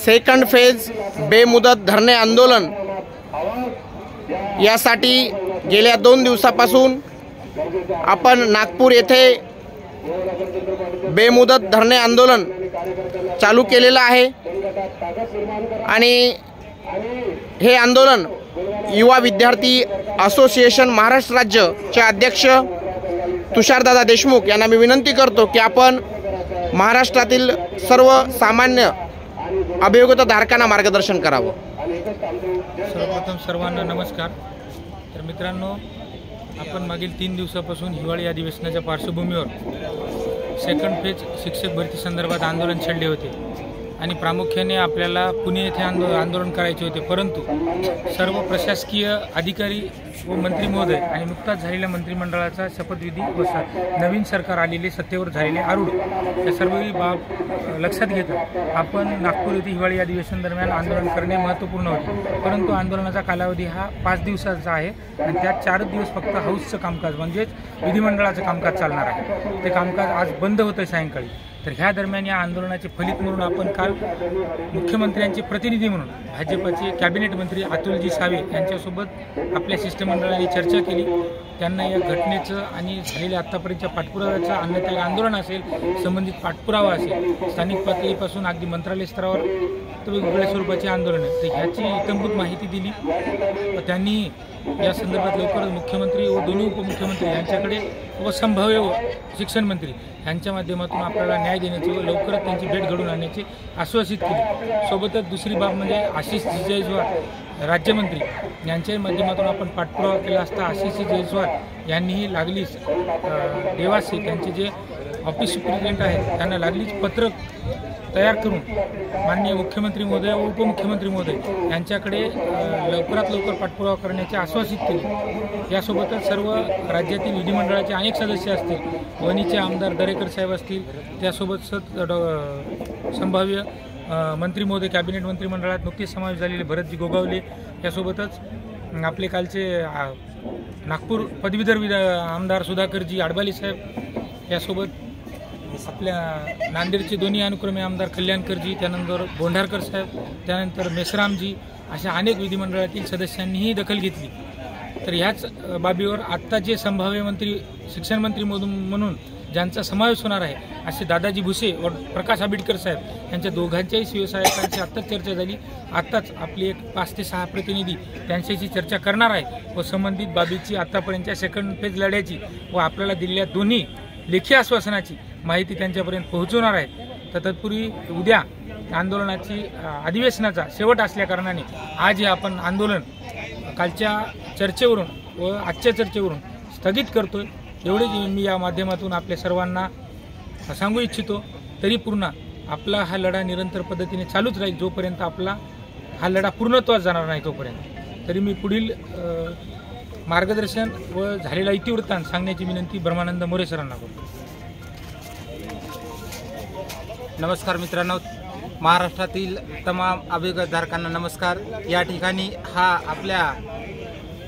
Second phase बेमुदत धरणे आंदोलन यासाठी गेल्या 2 दिवसापासून आपण नागपूर येथे बेमुदत धरणे आंदोलन चालू केलेलं आहे आणि हे आंदोलन युवा विद्यार्थी असोसिएशन महाराष्ट्र राज्यचे अध्यक्ष तुषारदादा देशमुख यांना मी विनंती करतो की आपण महाराष्ट्रातील सर्व सामान्य अभियोग्यताधारकांना मार्गदर्शन करावं। सर्वप्रथम सर्वांना नमस्कार। तर मित्रांनो, आपण मागील 3 दिवसापासून हिवाळी अधिवेशनाच्या पार्श्वभूमीवर सेकंड फेज शिक्षक भरती संदर्भात आंदोलन छेडले होते आणि प्रामुख्याने आपल्याला पुणे येथे आंदोलन करायचे होते, परंतु सर्व प्रशासकीय अधिकारी व मंत्री महोदय आणि नुकताच झालेल्या मंत्रिमंडळाचा शपथविधी व नवीन सरकार आलेले सत्तेवर झालेले आरूढ या सर्व बाब लक्षात घेता आपण नागपूर येथे हिवाळी अधिवेशन दरम्यान आंदोलन करणे महत्त्वपूर्ण होते, परंतु आंदोलनाचा कालावधी हा 5 दिवसाचा आहे आणि त्यात 4 दिवस फक्त हाऊसचं कामकाज म्हणजेच विधिमंडळाचं कामकाज चालणार आहे। ते कामकाज आज बंद होतं सायंकाळी। तर ह्या दरम्यान या आंदोलनाचे फलित म्हणून आपण काल मुख्यमंत्र्यांचे प्रतिनिधी म्हणून भाजपचे कॅबिनेट मंत्री अतुलजी सावे यांच्यासोबत आपल्या शिष्टमंडळाने चर्चा केली। त्यांना या घटनेचं आणि झालेल्या आत्तापर्यंतच्या पाठपुराव्याचा अन्यथा आंदोलन असेल, संबंधित पाठपुरावा असेल, स्थानिक पातळीपासून अगदी मंत्रालय स्तरावर तर वेगवेगळ्या स्वरूपाचे आंदोलन आहे, तर ह्याची इत्थंभूत माहिती दिली। त्यांनी या संदर्भात लवकरच मुख्यमंत्री व दोन्ही उपमुख्यमंत्री यांच्याकडे व संभाव्य शिक्षण मंत्री यांच्या माध्यमातून आपल्याला न्याय देण्याची व लवकरच त्यांची भेट घडवून आणण्याची आश्वासित केली। सोबतच दुसरी बाब म्हणजे आशिष जयस्वाल राज्यमंत्री यांच्याही माध्यमातून आपण पाठपुरावा केला असता आशिष जयस्वाल यांनीही लागलीच देवासी त्यांचे जे ऑफिस सुप्रिटेंडेंट आहेत त्यांना लागलीच पत्र तयार करून माननीय मुख्यमंत्री महोदय व उपमुख्यमंत्री महोदय यांच्याकडे लवकरात लवकर पाठपुरावा करण्याचे आश्वासित केले। यासोबतच सर्व राज्यातील विधिमंडळाचे अनेक सदस्य असतील, वणीचे आमदार दरेकर साहेब असतील, त्यासोबत संभाव्य मंत्री महोदय कॅबिनेट मंत्रिमंडळात नुकतेच समावेश झालेले भरतजी गोगावले, यासोबतच आपले कालचे नागपूर पदवीधर आमदार सुधाकरजी आडबाली साहेब, यासोबत आपल्या नांदेडचे दोन्ही अनुक्रमे आमदार कल्याणकरजी, त्यानंतर बोंढारकर साहेब, त्यानंतर मेसरामजी, अशा अनेक विधिमंडळातील सदस्यांनीही दखल घेतली। तर ह्याच बाबीवर आत्ता जे संभाव्य मंत्री शिक्षण मंत्री म्हणून ज्यांचा समावेश होणार आहे असे दादाजी भुसे व प्रकाश आंबेडकर साहेब यांच्या दोघांच्याही शिवसहायकांची आत्ताच चर्चा झाली। आत्ताच आपली एक 5 ते 6 प्रतिनिधी त्यांच्याशी चर्चा करणार आहे व संबंधित बाबीची आत्तापर्यंतच्या सेकंड फेज लढ्याची व आपल्याला दिलेल्या दोन्ही लेखी आश्वासनाची माहिती त्यांच्यापर्यंत पोहोचवणार आहे। तर तत्पूर्वी उद्या आंदोलनाची अधिवेशनाचा शेवट असल्याकारणाने आज हे आपण आंदोलन कालच्या चर्चेवरून व आजच्या चर्चेवरून स्थगित करतोय। एवढेच मी या माध्यमातून आपल्या सर्वांना सांगू इच्छितो। तरी पुन्हा आपला हा लढा निरंतर पद्धतीने चालूच राहील जोपर्यंत आपला हा लढा पूर्णत्वास जाणार नाही तोपर्यंत। तरी मी पुढील मार्गदर्शन व झालेला इतिवृत्तांत सांगण्याची विनंती ब्रह्मानंद मोरे सरांना करतो। नमस्कार मित्रांनो, महाराष्ट्रातील तमाम अभियोगधारकांना नमस्कार। या ठिकाणी हा आपल्या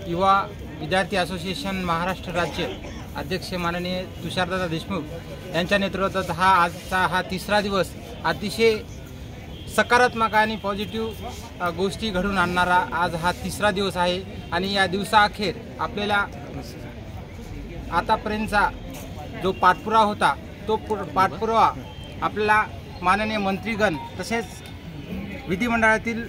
युवा विद्यार्थी असोसिएशन महाराष्ट्र राज्य अध्यक्ष माननीय तुषारदादा देशमुख यांच्या नेतृत्वात आजचा हा 3रा दिवस अतिशय सकारात्मक आणि पॉझिटिव्ह गोष्टी घडून आणणारा आज हा 3रा दिवस आहे आणि या दिवसाअखेर आपल्याला आतापर्यंतचा जो पाठपुरावा होता तो पाठपुरावा आपल्याला माननीय मंत्रीगण तसेच विधिमंडळातील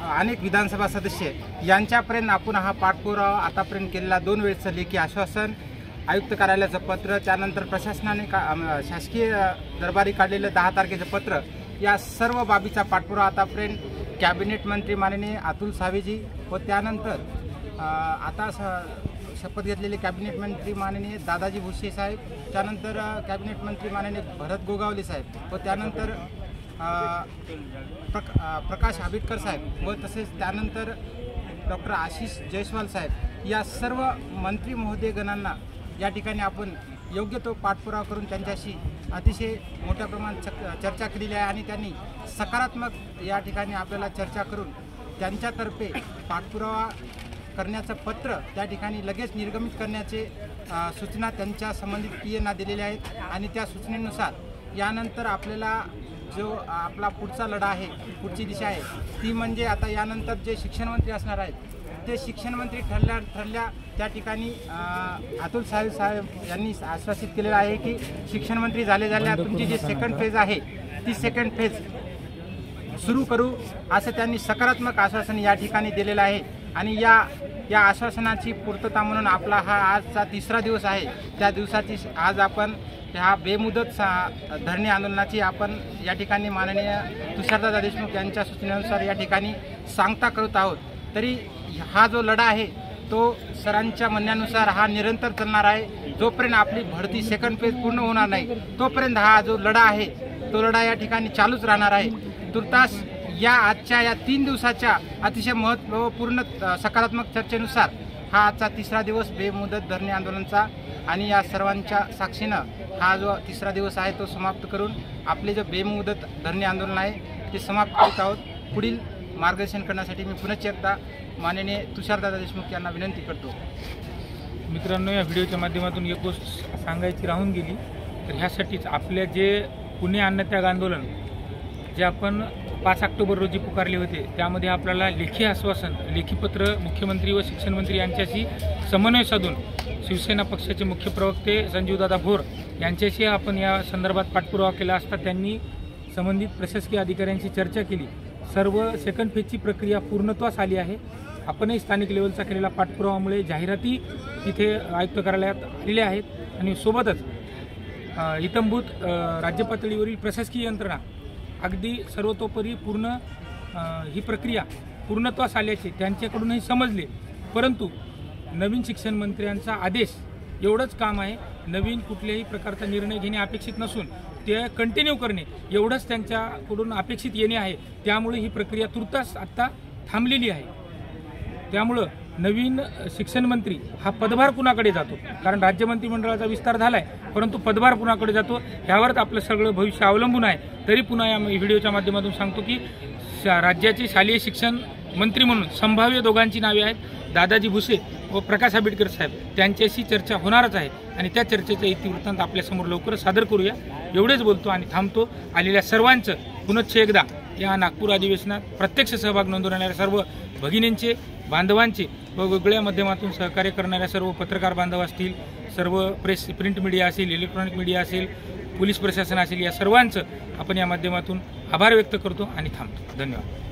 अनेक विधानसभा सदस्य यांच्यापर्यंत आपण हा पाठपुरावा आतापर्यंत केलेला 2 वेळचं लेखी आश्वासन, आयुक्त कार्यालयाचं पत्र, त्यानंतर प्रशासनाने शासकीय दरबारी काढलेलं 10 तारखेचं पत्र, या सर्व बाबीचा पाठपुरावा आतापर्यंत कॅबिनेट मंत्री माननीय अतुल सावेजी व त्यानंतर आता शपथ घेतलेले कॅबिनेट मंत्री माननीय दादाजी भुसे साहेब, त्यानंतर कॅबिनेट मंत्री माननीय भरत गोगावले साहेब व त्यानंतर प्रकाश आंबेडकर साहेब व तसेच त्यानंतर डॉक्टर आशिष जयस्वाल साहेब, या सर्व मंत्री महोदयगणांना या ठिकाणी आपण योग्य तो पाठपुरावा करून त्यांच्याशी अतिशय मोठ्या प्रमाणात चर्चा केलेली आहे आणि त्यांनी सकारात्मक या ठिकाणी आपल्याला चर्चा करून त्यांच्यातर्फे पाठपुरावा करण्याचं पत्र त्या ठिकाणी लगेच निर्गमित करण्याचे सूचना त्यांच्या संबंधित PA ना दिलेल्या आहेत आणि त्या सूचनेनुसार यानंतर आपल्याला जो आपला पुढचा लढा आहे, पुढची दिशा आहे ती म्हणजे आता यानंतर जे शिक्षण मंत्री असणार आहेत ते शिक्षण मंत्री ठरल्या त्या ठिकाणी अतुल साहेब यांनी आश्वासित केलेलं आहे की शिक्षण मंत्री झाल्या तुमची जी सेकंड फेज आहे ती सेकंड फेज सुरू करू असं त्यांनी सकारात्मक आश्वासन या ठिकाणी दिलेलं आहे। आणि या आश्वासनाची पूर्तता म्हणून आपला हा आजचा 3रा दिवस आहे। त्या दिवसाची आज आपण ह्या बेमुदत धरणे आंदोलनाची आपण या ठिकाणी माननीय तुषारदादा देशमुख यांच्या सूचनेनुसार या ठिकाणी सांगता करत आहोत। तरी हा जो लढा आहे तो सरांच्या म्हणण्यानुसार हा निरंतर चालणार आहे। जोपर्यंत आपली भरती सेकंड फेज पूर्ण होणार नाही तोपर्यंत हा जो लढा आहे तो लढा या ठिकाणी चालूच राहणार आहे। तुर्तास या आजच्या या 3 दिवसाच्या अतिशय महत्त्वपूर्ण सकारात्मक चर्चेनुसार हा आजचा 3रा दिवस बेमुदत धरणे आंदोलनाचा आणि या सर्वांच्या साक्षीनं हा जो 3रा दिवस आहे तो समाप्त करून आपले जे बेमुदत धरणे आंदोलन आहे ते समाप्त करीत आहोत। पुढील मार्गदर्शन करण्यासाठी मी पुनश्च एकदा माननीय तुषारदादा देशमुख यांना विनंती करतो। मित्रांनो, या व्हिडिओच्या माध्यमातून एक गोष्ट सांगायची राहून गेली तर ह्यासाठीच आपल्या जे पुणे अन्नत्याग आंदोलन जे आपण 5 ऑक्टोबर रोजी पुकारले होते त्यामध्ये आपल्याला लेखी आश्वासन, लेखी पत्र मुख्यमंत्री व शिक्षण मंत्री यांच्याशी समन्वय साधून शिवसेना पक्षाचे मुख्य प्रवक्ते संजीवदादा भोर यांच्याशी आपण या संदर्भात पाठपुरावा केला असता त्यांनी संबंधित प्रशासकीय अधिकाऱ्यांशी चर्चा केली। सर्व सेकंड फेजची प्रक्रिया पूर्णत्वास आली आहे। आपणही स्थानिक लेवलचा केलेला पाठपुरावामुळे जाहिराती तिथे आयुक्त कार्यालयात आलेल्या आहेत आणि सोबतच इतंभूत राज्य पातळीवरील प्रशासकीय यंत्रणा अगदी सर्वतोपरी पूर्ण ही प्रक्रिया पूर्णत्वास आल्याचे त्यांच्याकडूनही समजले। परंतु नवीन शिक्षण मंत्र्यांचा आदेश एवढंच काम आहे, नवीन कुठल्याही प्रकारचा निर्णय घेणे अपेक्षित नसून ते कंटिन्यू करणे एवढंच त्यांच्याकडून अपेक्षित येणे आहे। त्यामुळे ही प्रक्रिया तुर्तास आत्ता थांबलेली आहे। त्यामुळं नवीन शिक्षण मंत्री हा पदभार कुणाकडे जातो, कारण राज्य मंत्रिमंडळाचा विस्तार झाला आहे परंतु पदभार कुणाकडे जातो यावरच आपलं सगळं भविष्य अवलंबून आहे। तरी पुन्हा या व्हिडिओच्या माध्यमातून सांगतो की राज्याचे शालेय शिक्षण मंत्री म्हणून संभाव्य दोघांची नावे आहेत, दादाजी भुसे व प्रकाश आंबेडकर साहेब। त्यांच्याशी चर्चा होणारच आहे आणि त्या चर्चेचा इतिवृत्तांत आपल्यासमोर लवकरच सादर करूया। एवढेच बोलतो आणि थांबतो। आलेल्या सर्वांचं पुनश्च एकदा या नागपूर अधिवेशनात प्रत्यक्ष सहभाग नोंदवणाऱ्या सर्व भगिनींचे, बांधवांचे व वेगवेगळ्या माध्यमातून सहकार्य करणाऱ्या सर्व पत्रकार बांधव असतील, सर्व प्रिंट मीडिया असेल, इलेक्ट्रॉनिक मीडिया असेल, पोलीस प्रशासन असेल, या सर्वांचं आपण या माध्यमातून आभार व्यक्त करतो आणि थांबतो। धन्यवाद।